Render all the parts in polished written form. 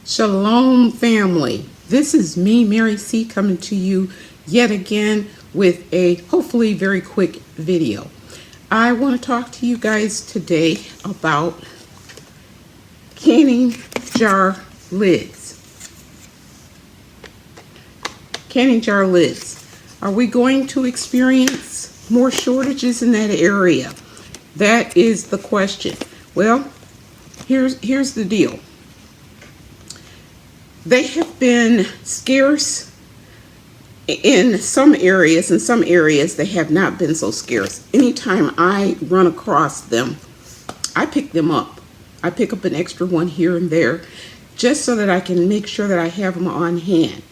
Shalom, family. This is me, Mary C, coming to you yet again with a hopefully very quick video. I want to talk to you guys today about canning jar lids. Canning jar lids. Are we going to experience more shortages in that area? That is the question. Well, here's the deal. They have been scarce in some areas. In some areas, they have not been so scarce. Anytime I run across them, I pick them up. I pick up an extra one here and there, just so that I can make sure that I have them on hand.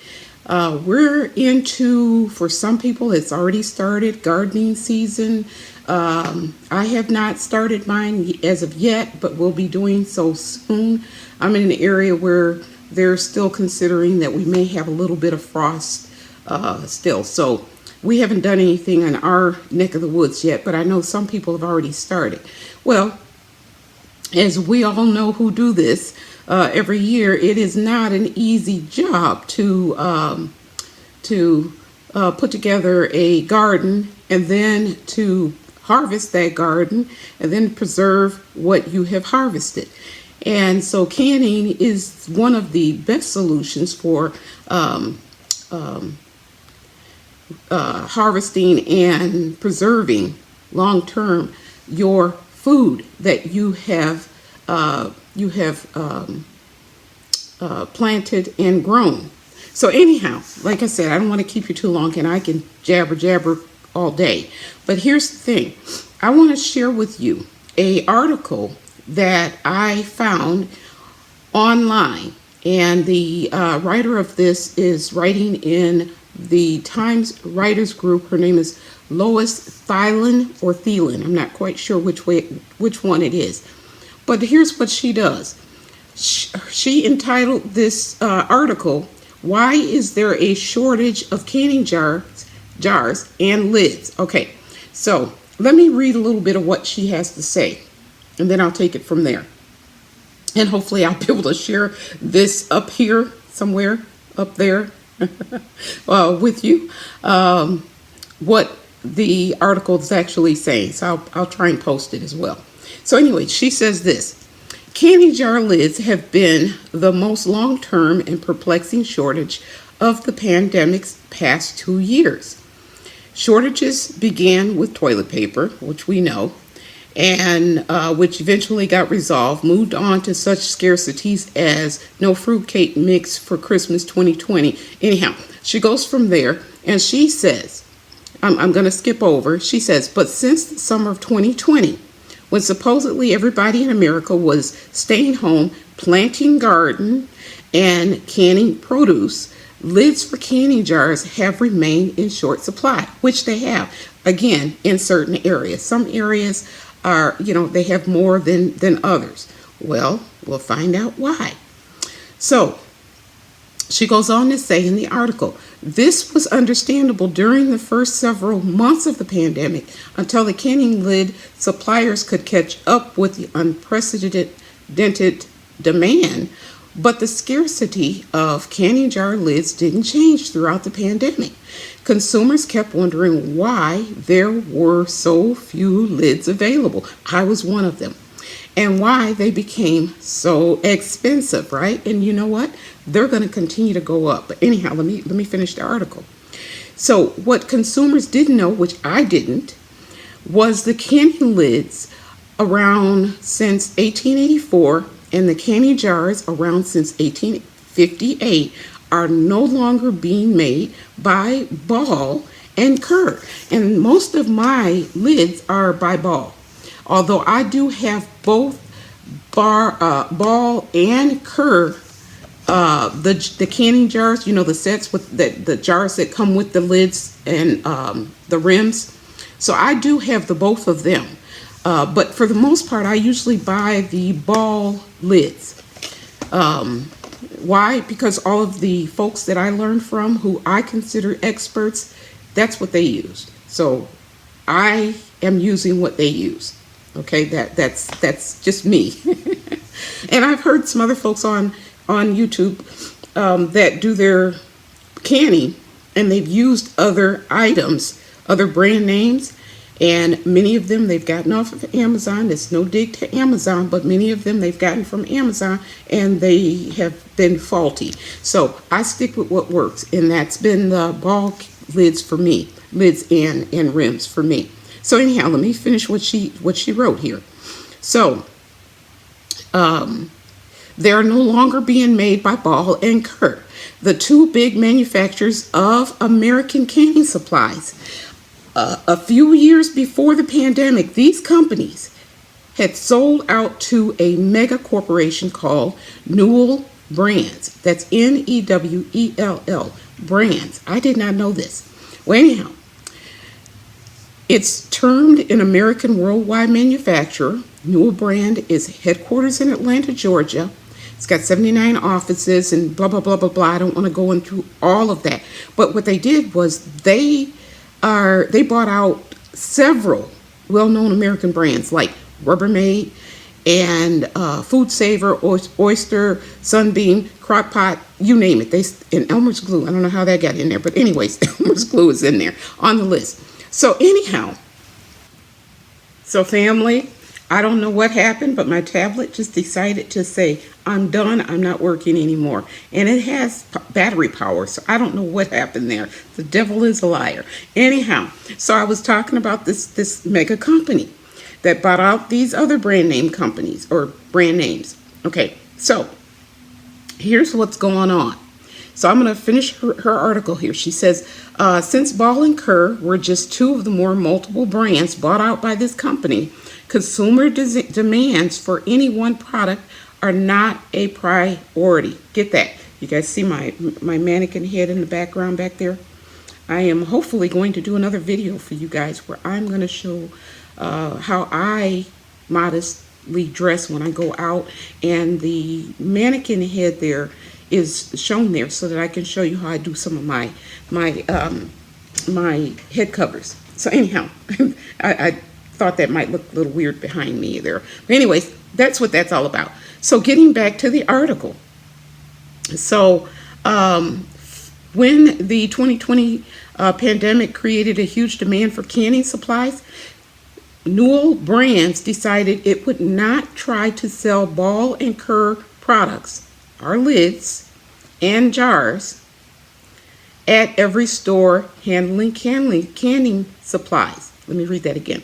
We're into, for some people, it's already started, gardening season. I have not started mine as of yet, but we'll be doing so soon. I'm in an area where they're still considering that we may have a little bit of frost still. So we haven't done anything in our neck of the woods yet, but I know some people have already started. Well, as we all know who do this every year, it is not an easy job to put together a garden and then to harvest that garden and then preserve what you have harvested. And so canning is one of the best solutions for harvesting and preserving long-term your food that you have planted and grown. So anyhow, like I said, I don't want to keep you too long, and I can jabber all day. But here's the thing. I want to share with you an article that I found online, and the writer of this is writing in the Times Writers Group. Her name is Lois Thielen. I'm not quite sure which one it is, but here's what she does. She entitled this article, "Why is there a shortage of canning jars and lids?" Okay, so let me read a little bit of what she has to say, and then I'll take it from there. And hopefully I'll be able to share this up here somewhere, up there, with you, what the article is actually saying. So I'll try and post it as well. So anyway, she says this: canning jar lids have been the most long-term and perplexing shortage of the pandemic's past 2 years. Shortages began with toilet paper, which we know, and which eventually got resolved, moved on to such scarcities as no fruitcake mix for Christmas 2020. Anyhow, she goes from there, and she says, I'm going to skip over. She says, but since the summer of 2020, when supposedly everybody in America was staying home, planting garden, and canning produce, lids for canning jars have remained in short supply, which they have, again, in certain areas. Some areas are, they have more than others. Well, we'll find out why. So she goes on to say in the article, this was understandable during the first several months of the pandemic until the canning lid suppliers could catch up with the unprecedented demand. But the scarcity of canning jar lids didn't change throughout the pandemic. Consumers kept wondering why there were so few lids available. I was one of them. And why they became so expensive, right? And you know what? They're going to continue to go up. But anyhow, let me finish the article. So what consumers didn't know, which I didn't, was the canning lids around since 1884 and the canning jars around since 1858 are no longer being made by Ball and Kerr. And most of my lids are by Ball. Although I do have both Ball and Kerr, the canning jars, the sets with the jars that come with the lids and the rims. So I do have the both of them. But for the most part, I usually buy the Ball lids. Why? Because all of the folks that I learned from, who I consider experts, that's what they use. So I am using what they use. Okay, that's just me. And I've heard some other folks on on YouTube that do their canning, and they've used other items, other brand names, and many of them they've gotten off of Amazon. It's no dig to Amazon, but many of them they've gotten from Amazon, and they have been faulty. So I stick with what works, and that's been the ball lids for me, lids and rims for me. So anyhow, let me finish what she wrote here. So they are no longer being made by Ball and Kerr, the two big manufacturers of American canning supplies. A few years before the pandemic, these companies had sold out to a mega corporation called Newell Brands. That's Newell Brands. I did not know this. Well, anyhow, it's termed an American worldwide manufacturer. Newell Brand is headquarters in Atlanta, Georgia. It's got 79 offices and blah, blah, blah, blah, blah. I don't want to go into all of that. But what they did was they bought out several well-known American brands like Rubbermaid and Food Saver, Oyster, Sunbeam, Crock-Pot, you name it. And Elmer's Glue. I don't know how that got in there, but anyways, Elmer's Glue is in there on the list. So anyhow, so family, I don't know what happened, but my tablet just decided to say, I'm done, I'm not working anymore. And it has battery power, so I don't know what happened there. The devil is a liar. Anyhow, so I was talking about this mega company that bought out these other brand name companies, or brand names. Okay, so here's what's going on. So I'm going to finish her article here. She says, since Ball and Kerr were just two of the more multiple brands bought out by this company, consumer demands for any one product are not a priority. Get that? You guys see my mannequin head in the background back there? I am hopefully going to do another video for you guys where I'm going to show how I modestly dress when I go out, and the mannequin head there is shown there so that I can show you how I do some of my head covers. So anyhow, I thought that might look a little weird behind me there. But anyways, that's what that's all about. So getting back to the article. So when the 2020 pandemic created a huge demand for canning supplies, Newell Brands decided it would not try to sell Ball and Kerr products, our lids and jars, at every store handling canning supplies. Let me read that again.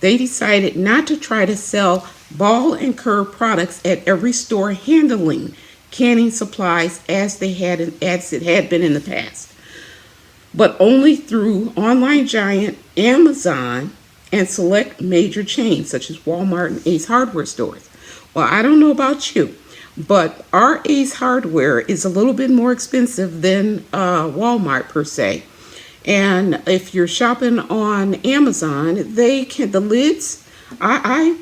They decided not to try to sell Ball and Kerr products at every store handling canning supplies as it had been in the past, but only through online giant Amazon and select major chains such as Walmart and Ace Hardware stores. Well, I don't know about you, but our Ace Hardware is a little bit more expensive than Walmart per se. And if you're shopping on Amazon, the lids, I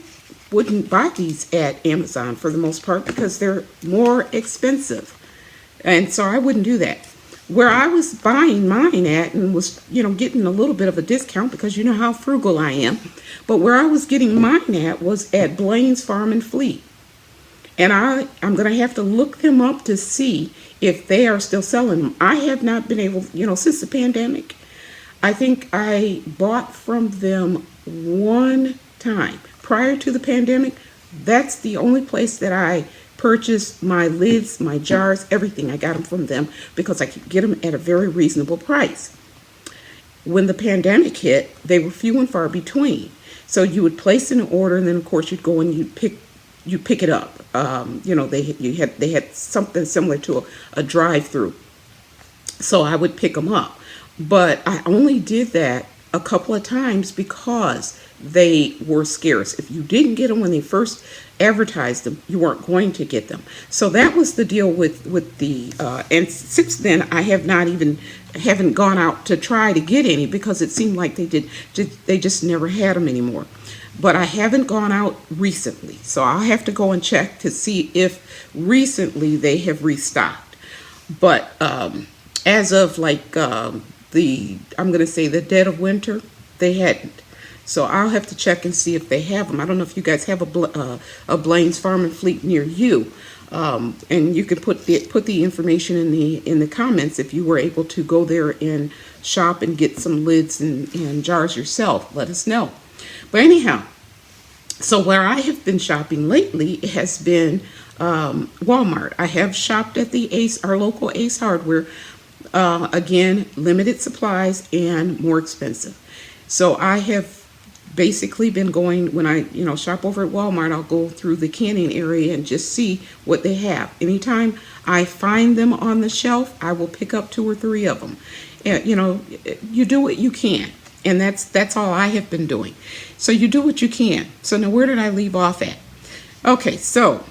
wouldn't buy these at Amazon for the most part because they're more expensive. And so I wouldn't do that. Where I was buying mine at and was, getting a little bit of a discount because you know how frugal I am. But where I was getting mine at was at Blaine's Farm and Fleet. And I'm going to have to look them up to see if they are still selling them. I have not been able, since the pandemic. I think I bought from them one time. Prior to the pandemic, that's the only place that I purchased my lids, my jars, everything. I got them from them because I could get them at a very reasonable price. When the pandemic hit, they were few and far between. So you would place an order, and then of course you'd go and you pick it up. They had something similar to a drive-through. So I would pick them up. But I only did that a couple of times because they were scarce. If you didn't get them when they first advertised them, you weren't going to get them. So that was the deal with the and since then I haven't gone out to try to get any because it seemed like they just never had them anymore. But I haven't gone out recently, so I'll have to go and check to see if recently they have restocked. But as of I'm going to say the dead of winter, they hadn't. So I'll have to check and see if they have them. I don't know if you guys have a Blaine's Farm and Fleet near you. And you can put the information in the comments if you were able to go there and shop and get some lids and jars yourself. Let us know. But anyhow, so where I have been shopping lately has been Walmart. I have shopped at our local Ace Hardware. Again, limited supplies and more expensive. So I have basically been going, when I shop over at Walmart, I'll go through the canning area and just see what they have. Anytime I find them on the shelf, I will pick up 2 or 3 of them. And, you do what you can. And that's all I have been doing. So you do what you can. So now where did I leave off at? Okay, so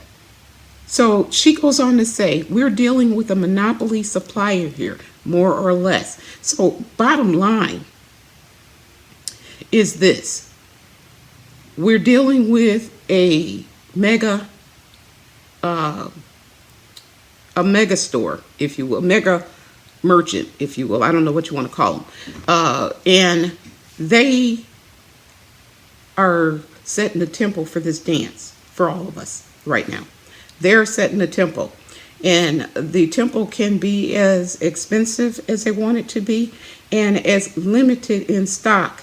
she goes on to say, we're dealing with a monopoly supplier here, more or less. So bottom line is this. We're dealing with a mega store, if you will, mega merchant, if you will. I don't know what you want to call them. And they are setting the tempo for this dance for all of us right now. They're setting the tempo. And the tempo can be as expensive as they want it to be and as limited in stock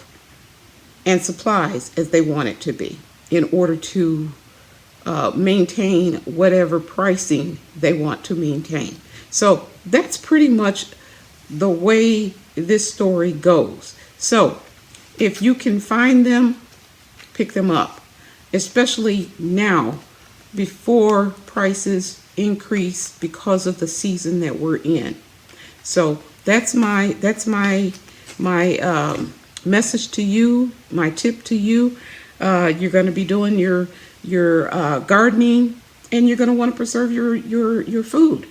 and supplies as they want it to be in order to maintain whatever pricing they want to maintain. So that's pretty much the way this story goes. So if you can find them, pick them up, especially now before prices increase because of the season that we're in. So that's my message to you, my tip to you. You're going to be doing your gardening, and you're going to want to preserve your food.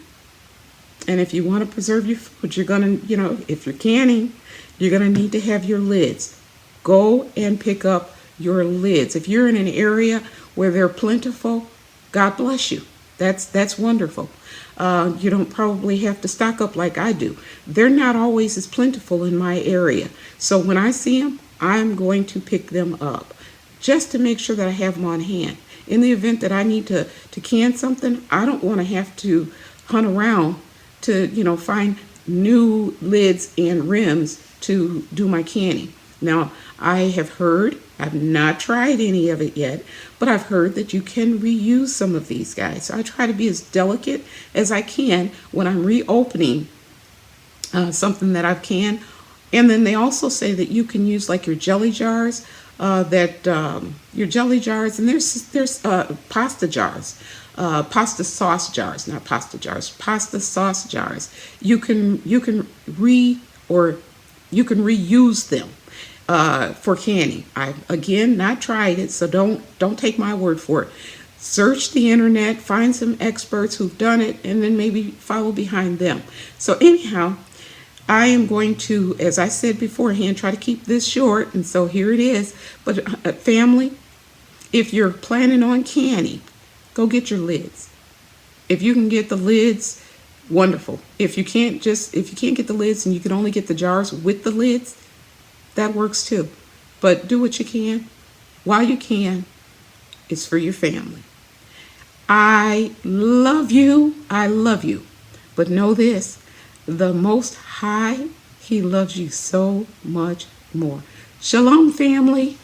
And if you want to preserve your food, you're going to, if you're canning, you're going to need to have your lids. Go and pick up your lids. If you're in an area where they're plentiful, God bless you. That's wonderful. You don't probably have to stock up like I do. They're not always as plentiful in my area. So when I see them, I'm going to pick them up just to make sure that I have them on hand. In the event that I need to can something, I don't want to have to hunt around to, find new lids and rims to do my canning. Now, I have heard, I've not tried any of it yet, but I've heard that you can reuse some of these guys. So I try to be as delicate as I can when I'm reopening something that I've canned. And then they also say that you can use like your jelly jars, your jelly jars, and there's pasta jars, pasta sauce jars, not pasta jars, pasta sauce jars. You can reuse them for canning. I've again not tried it, so don't take my word for it. Search the internet, find some experts who've done it, and then maybe follow behind them. So anyhow, I am going to, as I said beforehand, try to keep this short, and so here it is. But family, if you're planning on canning, go get your lids. If you can get the lids, wonderful. If you can't get the lids and you can only get the jars with the lids, that works too. But do what you can while you can. It's for your family. I love you. I love you. But know this, the Most High, He loves you so much more. Shalom, family.